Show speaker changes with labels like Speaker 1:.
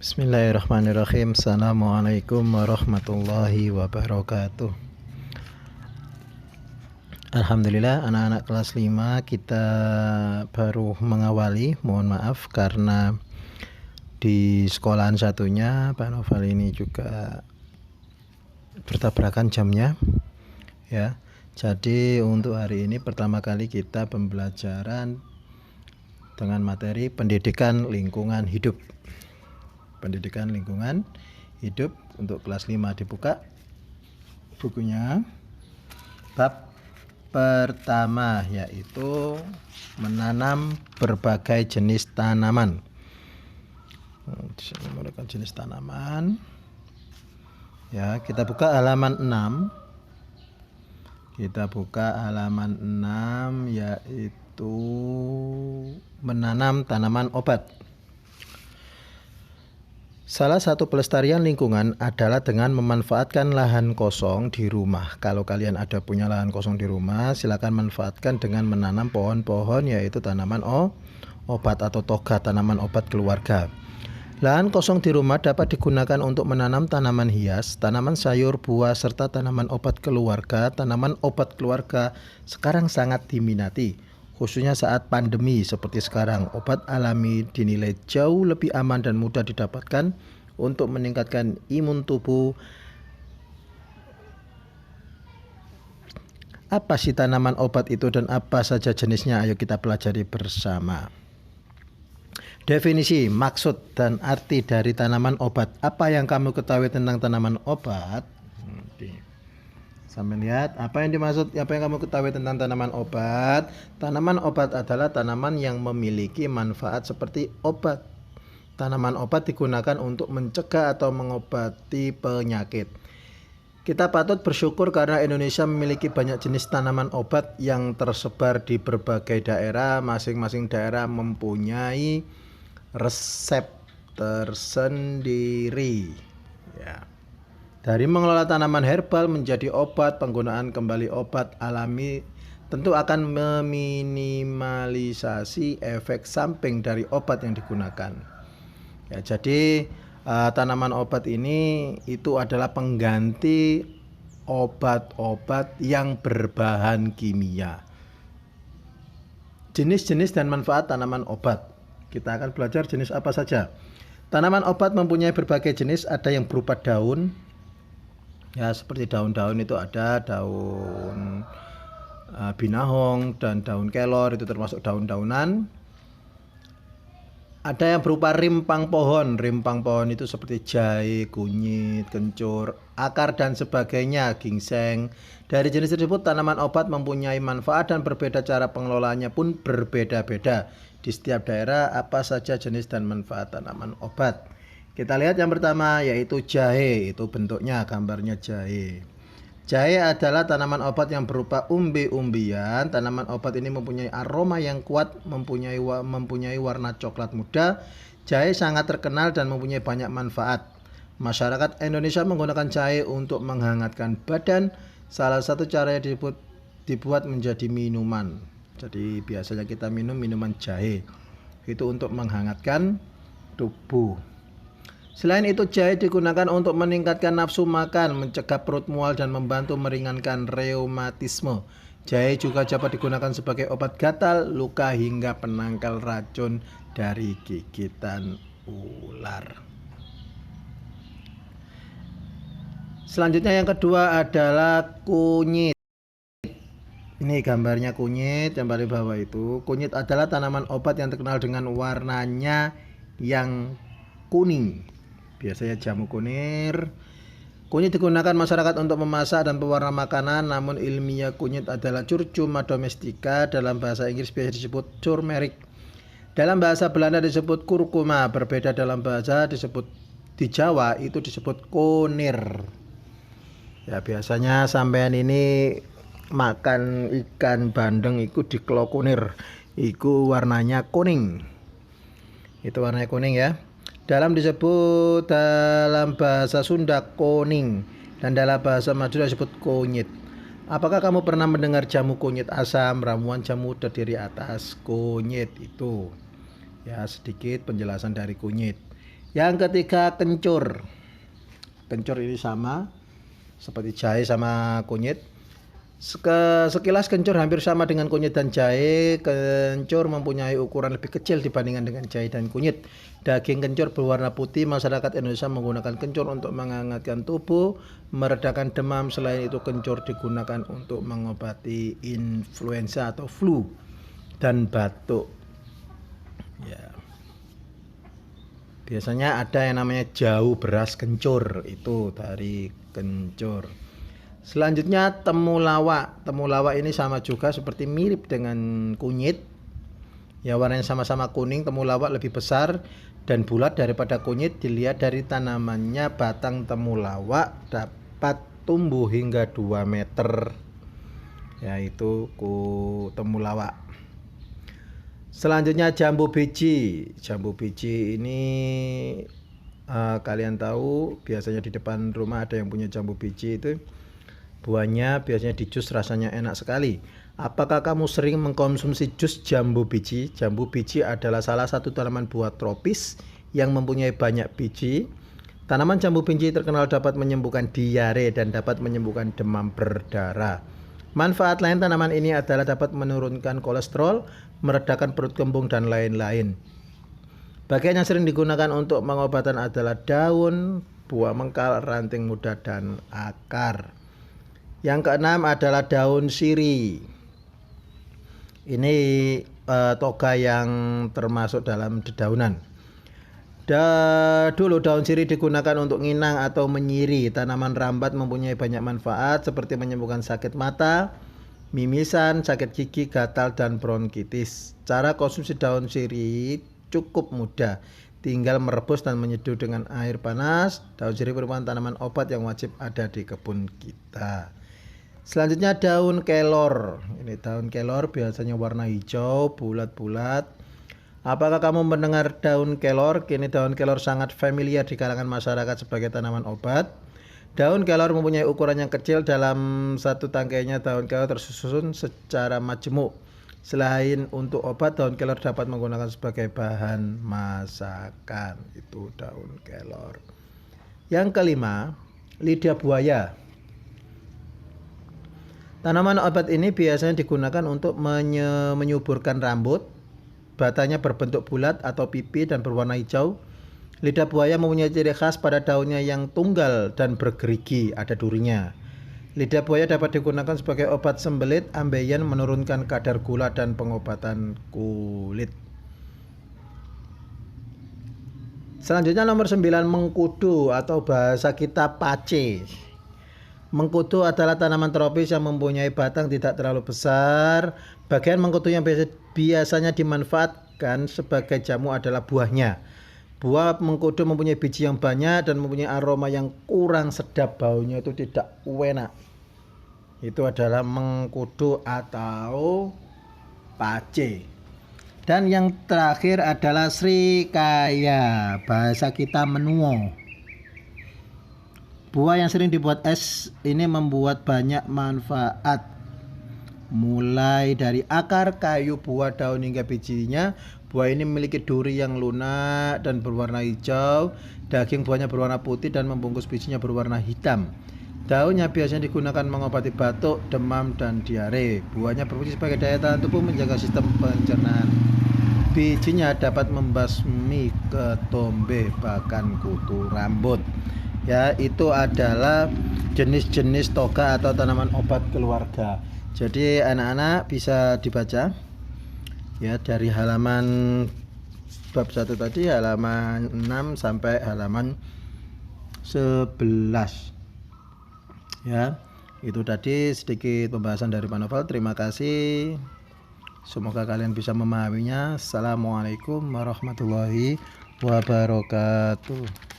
Speaker 1: Bismillahirrahmanirrahim. Assalamualaikum warahmatullahi wabarakatuh. Alhamdulillah, anak-anak kelas 5 kita baru mengawali. Mohon maaf karena di sekolahan satunya Pak Noval ini juga bertabrakan jamnya ya. Jadi untuk hari ini pertama kali kita pembelajaran dengan materi pendidikan lingkungan hidup. Pendidikan lingkungan hidup untuk kelas 5 dibuka bukunya. Bab pertama yaitu menanam berbagai jenis tanaman. Menggunakan jenis tanaman. Ya, kita buka halaman 6. Kita buka halaman 6 yaitu menanam tanaman obat. Salah satu pelestarian lingkungan adalah dengan memanfaatkan lahan kosong di rumah. Kalau kalian ada punya lahan kosong di rumah, silakan manfaatkan dengan menanam pohon-pohon yaitu tanaman obat atau toga, tanaman obat keluarga. Lahan kosong di rumah dapat digunakan untuk menanam tanaman hias, tanaman sayur, buah, serta tanaman obat keluarga. Tanaman obat keluarga sekarang sangat diminati, khususnya saat pandemi seperti sekarang. Obat alami dinilai jauh lebih aman dan mudah didapatkan untuk meningkatkan imun tubuh. Apa sih tanaman obat itu dan apa saja jenisnya? Ayo kita pelajari bersama. Definisi, maksud, dan arti dari tanaman obat. Apa yang kamu ketahui tentang tanaman obat? Sampai lihat apa yang dimaksud, apa yang kamu ketahui tentang tanaman obat. Tanaman obat adalah tanaman yang memiliki manfaat seperti obat. Tanaman obat digunakan untuk mencegah atau mengobati penyakit. Kita patut bersyukur karena Indonesia memiliki banyak jenis tanaman obat yang tersebar di berbagai daerah. Masing-masing daerah mempunyai resep tersendiri. Ya. Dari mengelola tanaman herbal menjadi obat, penggunaan kembali obat alami tentu akan meminimalisasi efek samping dari obat yang digunakan. Ya, jadi tanaman obat ini itu adalah pengganti obat-obat yang berbahan kimia. Jenis-jenis dan manfaat tanaman obat. Kita akan belajar jenis apa saja. Tanaman obat mempunyai berbagai jenis, ada yang berupa daun. Ya, seperti daun-daun itu ada daun binahong dan daun kelor, itu termasuk daun-daunan. Ada yang berupa rimpang pohon. Rimpang pohon itu seperti jahe, kunyit, kencur, akar dan sebagainya, gingseng. Dari jenis tersebut tanaman obat mempunyai manfaat dan berbeda, cara pengelolaannya pun berbeda-beda. Di setiap daerah apa saja jenis dan manfaat tanaman obat. Kita lihat yang pertama yaitu jahe. Itu bentuknya, gambarnya jahe. Jahe adalah tanaman obat yang berupa umbi-umbian. Tanaman obat ini mempunyai aroma yang kuat, mempunyai warna coklat muda. Jahe sangat terkenal dan mempunyai banyak manfaat. Masyarakat Indonesia menggunakan jahe untuk menghangatkan badan. Salah satu caranya dibuat menjadi minuman. Jadi biasanya kita minum minuman jahe. Itu untuk menghangatkan tubuh. Selain itu jahe digunakan untuk meningkatkan nafsu makan, mencegah perut mual dan membantu meringankan reumatisme. Jahe juga dapat digunakan sebagai obat gatal, luka hingga penangkal racun dari gigitan ular. Selanjutnya yang kedua adalah kunyit. Ini gambarnya kunyit yang paling bawah itu. Kunyit adalah tanaman obat yang terkenal dengan warnanya yang kuning. Biasanya jamu kunir. Kunyit digunakan masyarakat untuk memasak dan pewarna makanan, namun ilmiah kunyit adalah Curcuma domestica. Dalam bahasa Inggris biasa disebut turmeric. Dalam bahasa Belanda disebut kurkuma. Berbeda dalam bahasa disebut di Jawa itu disebut kunir. Ya, biasanya sampean ini makan ikan bandeng itu dikelo kunir. Itu warnanya kuning. Itu warnanya kuning ya. Dalam bahasa Sunda koning dan dalam bahasa Madura disebut kunyit. Apakah kamu pernah mendengar jamu kunyit asam, ramuan jamu terdiri atas kunyit itu? Ya, sedikit penjelasan dari kunyit. Yang ketiga kencur. Kencur ini sama seperti jahe sama kunyit. Sekilas kencur hampir sama dengan kunyit dan jahe. Kencur mempunyai ukuran lebih kecil dibandingkan dengan jahe dan kunyit. Daging kencur berwarna putih. Masyarakat Indonesia menggunakan kencur untuk menghangatkan tubuh, meredakan demam. Selain itu kencur digunakan untuk mengobati influenza atau flu dan batuk. Ya. Biasanya ada yang namanya jahu beras kencur, itu dari kencur. Selanjutnya temulawak. Temulawak ini sama juga seperti mirip dengan kunyit. Ya, warnanya sama-sama kuning. Temulawak lebih besar dan bulat daripada kunyit. Dilihat dari tanamannya, batang temulawak dapat tumbuh hingga 2 meter. Yaitu temulawak. Selanjutnya jambu biji. Jambu biji ini kalian tahu biasanya di depan rumah ada yang punya jambu biji itu. Buahnya biasanya di jus, rasanya enak sekali. Apakah kamu sering mengkonsumsi jus jambu biji? Jambu biji adalah salah satu tanaman buah tropis yang mempunyai banyak biji. Tanaman jambu biji terkenal dapat menyembuhkan diare dan dapat menyembuhkan demam berdarah. Manfaat lain tanaman ini adalah dapat menurunkan kolesterol, meredakan perut kembung, dan lain-lain. Bagian yang sering digunakan untuk pengobatan adalah daun, buah mengkal, ranting muda, dan akar. Yang keenam adalah daun sirih. Ini toga yang termasuk dalam dedaunan. Dulu daun sirih digunakan untuk nginang atau menyiri. Tanaman rambat mempunyai banyak manfaat seperti menyembuhkan sakit mata, mimisan, sakit gigi, gatal, dan bronkitis. Cara konsumsi daun sirih cukup mudah. Tinggal merebus dan menyeduh dengan air panas. Daun sirih merupakan tanaman obat yang wajib ada di kebun kita. Selanjutnya daun kelor. Ini daun kelor biasanya warna hijau, bulat-bulat. Apakah kamu mendengar daun kelor? Kini daun kelor sangat familiar di kalangan masyarakat sebagai tanaman obat. Daun kelor mempunyai ukuran yang kecil. Dalam satu tangkainya daun kelor tersusun secara majemuk. Selain untuk obat, daun kelor dapat menggunakan sebagai bahan masakan. Itu daun kelor. Yang kelima, lidah buaya. Tanaman obat ini biasanya digunakan untuk menyuburkan rambut. Batangnya berbentuk bulat atau pipi dan berwarna hijau. Lidah buaya mempunyai ciri khas pada daunnya yang tunggal dan bergerigi, ada durinya. Lidah buaya dapat digunakan sebagai obat sembelit, ambeien, menurunkan kadar gula, dan pengobatan kulit. Selanjutnya nomor 9, mengkudu atau bahasa kita pace. Mengkudu adalah tanaman tropis yang mempunyai batang tidak terlalu besar. Bagian mengkudu yang biasanya dimanfaatkan sebagai jamu adalah buahnya. Buah mengkudu mempunyai biji yang banyak dan mempunyai aroma yang kurang sedap, baunya itu tidak enak. Itu adalah mengkudu atau pace. Dan yang terakhir adalah srikaya, bahasa kita menuo. Buah yang sering dibuat es ini membuat banyak manfaat. Mulai dari akar, kayu, buah, daun hingga bijinya. Buah ini memiliki duri yang lunak dan berwarna hijau. Daging buahnya berwarna putih dan membungkus bijinya berwarna hitam. Daunnya biasanya digunakan mengobati batuk, demam, dan diare. Buahnya berfungsi sebagai daya tahan tubuh, menjaga sistem pencernaan. Bijinya dapat membasmi ketombe, bahkan kutu rambut. Ya, itu adalah jenis-jenis toga atau tanaman obat keluarga. Jadi anak-anak bisa dibaca ya dari halaman bab 1 tadi, halaman 6 sampai halaman 11. Ya, itu tadi sedikit pembahasan dari Pak Novel. Terima kasih. Semoga kalian bisa memahaminya. Assalamualaikum warahmatullahi wabarakatuh.